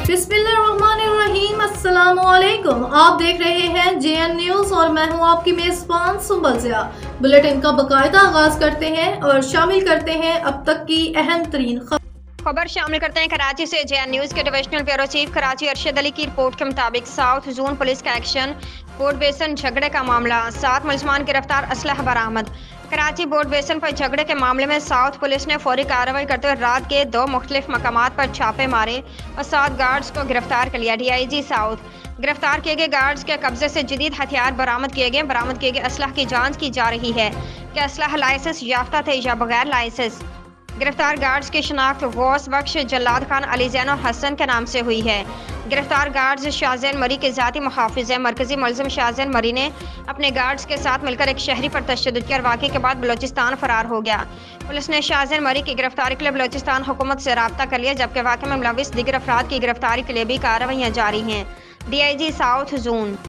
बिस्मिल्लाहिर्रहमानिर्रहीम, अस्सलामुअलैकुम। आप देख रहे हैं JN न्यूज और मैं हूं आपकी मेजबान सुंबल ज़िया। बुलेटिन का बाकायदा आगाज करते हैं और शामिल करते हैं अब तक की अहम तरीन खबर शामिल करते हैं कराची से। JN न्यूज के divisional bureau chief Karachi Arshad Ali की रिपोर्ट के मुताबिक साउथ जोन पुलिस का एक्शन। बोर्ड बेसन झगड़े का मामला, 7 मुलजमान गिरफ्तार, असलहा बरामद। कराची बोर्ड बेसन पर झगड़े के मामले में साउथ पुलिस ने फौरी कार्रवाई करते हुए रात के 2 मुख्तलिफ मकामात पर छापे मारे और 7 गार्ड्स को गिरफ्तार कर लिया। DIG south. गिरफ्तार किए गए गार्ड्स के कब्जे से जदीद हथियार बरामद किए गए असलहा की जांच की जा रही है कि असलहा लाइसेंस याफ्ता थे या बगैर लाइसेंस। गिरफ्तार गार्ड्स की शनाख्त गौस बख्श, जल्लाद खान, अली जैन और हसन के नाम से हुई है। गिरफ्तार गार्ड्स शाहजैन मरी के ज़ाती मुहाफिज है। मरकजी मुलजिम शाहजैन मरी ने अपने गार्ड्स के साथ मिलकर एक शहरी पर तशद्दुद किया और वाक़े के बाद बलोचिस्तान फरार हो गया। पुलिस ने शाहजैन मरी की गिरफ्तारी के लिए बलोचिस्तान हुकूमत से राब्ता कर लिया, जबकि वाक़े में मुलविस दीगर अफराद की गिरफ्तारी के लिए भी कार्रवाइयाँ जारी हैं। DIG south zone.